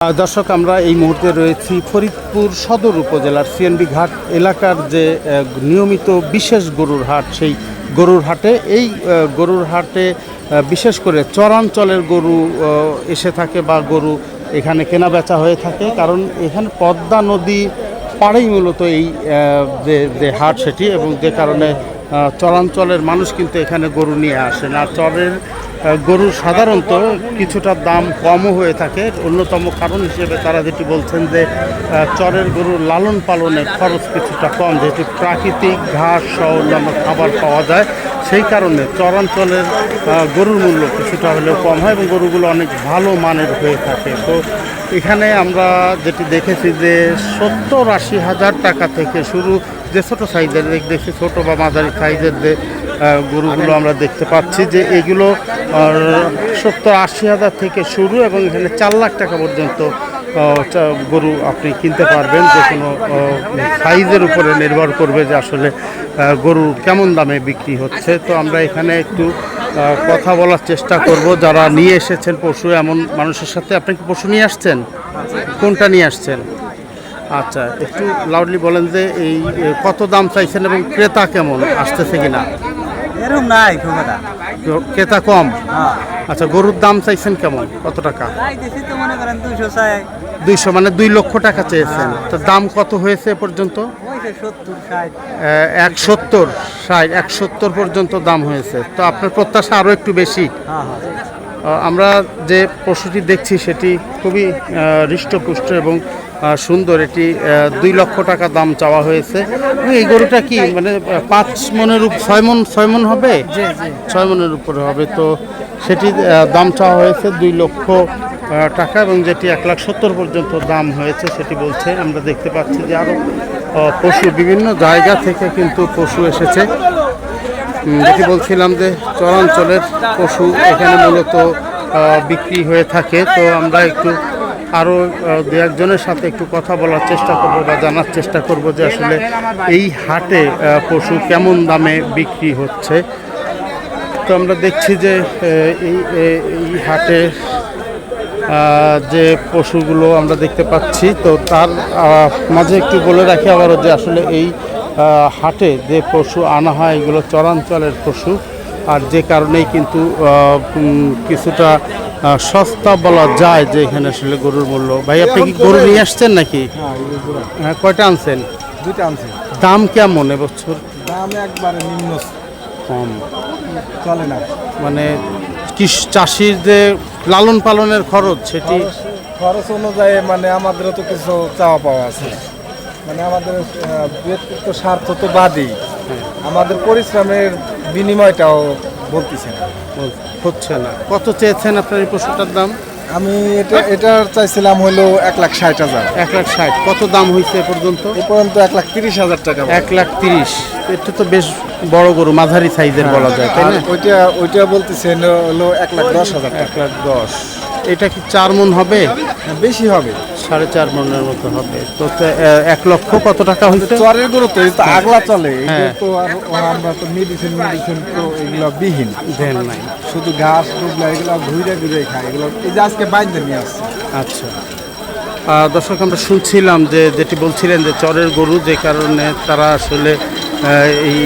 দর্শক, আমরা এই মুহূর্তে রয়েছি ফরিদপুর সদর উপজেলার সিএনবি ঘাট এলাকার যে নিয়মিত বিশেষ গরুর হাট, সেই গরুর হাটে গরুর হাটে বিশেষ করে চরাঞ্চলের গরু এসে থাকে বা গরু এখানে কেনা বেচা হয়ে থাকে। কারণ এখানে পদ্মা নদী পাড়েই মূলত এই যে হাট সেটি, এবং যে কারণে চরাঞ্চলের মানুষ কিন্তু এখানে গরু নিয়ে আসেন। আর চরের গরুর সাধারণত কিছুটা দাম কমও হয়ে থাকে। অন্যতম কারণ হিসেবে তারা যেটি বলছেন যে চরের গরুর লালন পালনের খরচ কিছুটা কম, যেহেতু প্রাকৃতিক ঘাস সহ অন্যান্য খাবার পাওয়া যায়, সেই কারণে চরাঞ্চলের গরুর মূল্য কিছুটা হলেও কম হয় এবং গরুগুলো অনেক ভালো মানের হয়ে থাকে। তো এখানে আমরা যেটি দেখেছি যে 70-80 হাজার টাকা থেকে শুরু, যে ছোটো সাইজের দেখছি, ছোটো বা মাঝারি সাইজের যে গরুগুলো আমরা দেখতে পাচ্ছি যে এগুলো 70-80 হাজার থেকে শুরু, এবং এখানে 4 লাখ টাকা পর্যন্ত গরু আপনি কিনতে পারবেন। যে কোনো সাইজের উপরে নির্ভর করবে যে আসলে গরু কেমন দামে বিক্রি হচ্ছে। তো আমরা এখানে একটু কথা বলার চেষ্টা করব যারা নিয়ে এসেছেন পশু, এমন মানুষের সাথে। আপনি কি পশু নিয়ে আসছেন? কোনটা নিয়ে আসছেন? আচ্ছা, একটু লাউডলি বলেন যে এই কত দাম চাইছেন এবং ক্রেতা কেমন আসতেছে কিনা? এরকম নাই খুব একটা, ক্রেতা কম। আচ্ছা, গরুর দাম চাইছেন কেমন, কত টাকা? তো মনে করেন 200 চাই। 200 মানে 2 লক্ষ টাকা চেয়েছেন। তো দাম কত হয়েছে এ পর্যন্ত? 170 পর্যন্ত দাম হয়েছে। তো আপনার প্রত্যাশা আরও একটু বেশি? আমরা যে পশুটি দেখছি সেটি খুবই হৃষ্টপুষ্ট এবং সুন্দর। এটি 2 লক্ষ টাকা দাম চাওয়া হয়েছে। এই গরুটা কি মানে 5 মনের 6 মন হবে? 6 মনের উপরে হবে। তো সেটি দাম চাওয়া হয়েছে 2 লক্ষ টাকা, এবং যেটি 1,70,000 পর্যন্ত দাম হয়েছে সেটি বলছে। আমরা দেখতে পাচ্ছি যে আরও পশু বিভিন্ন জায়গা থেকে কিন্তু পশু এসেছে। যেটি বলছিলাম যে চরাঞ্চলের পশু এখানে মূলত বিক্রি হয়ে থাকে। তো আমরা একটু আরও দু একজনের সাথে একটু কথা বলার চেষ্টা করব বা জানার চেষ্টা করব যে আসলে এই হাটে পশু কেমন দামে বিক্রি হচ্ছে। তো আমরা দেখছি যে এই হাটে যে পশুগুলো আমরা দেখতে পাচ্ছি, তো তার মাঝে একটু বলে রাখি আবারও যে আসলে এই হাটে যে পশু আনা হয় এগুলো চরাঞ্চলের পশু, আর যে কারণেই কিন্তু কিছুটা সস্তা বলা যায় যে এখানে আসলে গরুর মূল্য। ভাই, আপনি কি গরু নিয়ে আসছেন নাকি? হ্যাঁ, কয়টা আনছেন? 2টা আনছি। দাম কেমন এবছর? দাম একবারে নিম্ন, কম চলে না। মানে কি চাষির যে লালন পালনের খরচ, সেটি খরচ অনুযায়ী মানে আমাদেরও তো কিছু চাওয়া পাওয়া আছে। মানে আমাদের ব্যক্তিগত স্বার্থ তো বাদই, আমাদের পরিশ্রমের বিনিময়টাও বলতেছে না, হচ্ছে না। কত চেয়েছেন আপনার এই পশুটার দাম? আমি এটার চাইছিলাম হলো 1,60,000। 1,60,000। কত দাম হয়েছে এ পর্যন্ত? এ পর্যন্ত 1,30,000 টাকা। 1,30,000। এটা তো বেশ বড় গরু, মাঝারি সাইজের বলা যায়, তাই না? ওইটা বলতেছেন হলো 1,10,000 টাকা। 1,10,000। এটা কি 4 মণ হবে? বেশি হবে, 4.5 মণের মতো হবে। তো 1 লক্ষ কত টাকা হয়েছে? চরের গরু তো এই তো আগলা চলে। তো আমরা তো মেডিসিন তো এগুলো বিহীন দেন নাই, শুধু ঘাস ডুবলা এগুলো ঘুরে ঘুরে খায়। এগুলো এই যে আজকে বাইরে নিয়ে আসছে। আচ্ছা, দর্শক, আমরা শুনছিলাম যে যেটি বলছিলেন যে চরের গরু, যে কারণে তারা আসলে এই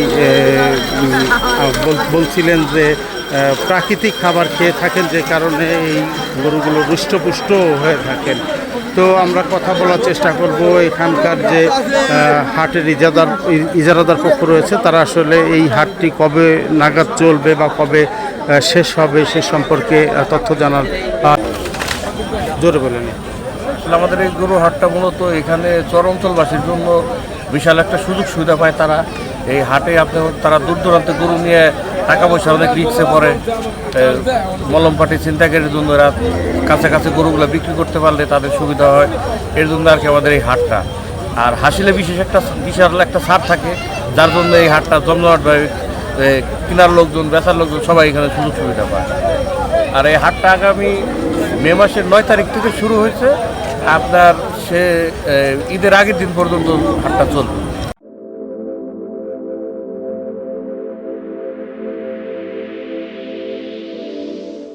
বলছিলেন যে প্রাকৃতিক খাবার খেয়ে থাকেন, যে কারণে এই গরুগুলো হৃষ্টপুষ্ট হয়ে থাকেন। তো আমরা কথা বলার চেষ্টা করব এখানকার যে হাটের ইজারাদার পক্ষ রয়েছে, তারা আসলে এই হাটটি কবে নাগাদ চলবে বা কবে শেষ হবে সে সম্পর্কে তথ্য জানার। জোরে বলেন। আমাদের এই গরু হাটটা মূলত এখানে চর অঞ্চলবাসীর জন্য বিশাল একটা সুযোগ সুবিধা পায়। তারা এই হাটে তারা দূর দূরান্তে গরু নিয়ে টাকা পয়সা অনেক রিক্সে পড়ে, মলম পাটি ছিনতাইকারীর জন্য এরা কাছাকাছি গরুগুলো বিক্রি করতে পারলে তাদের সুবিধা হয়। এর জন্য আর কি আমাদের এই হাটটা। আর হাসিলে বিশাল একটা ছাড় থাকে, যার জন্য এই হাটটা জমজমাটভাবে কেনার লোকজন, বেচার লোকজন সবাই এখানে সুযোগ সুবিধা পায়। আর এই হাটটা আগামী মে মাসের 9 তারিখ থেকে শুরু হয়েছে, আপনার ঈদের আগের দিন পর্যন্ত হাটটা চলবে।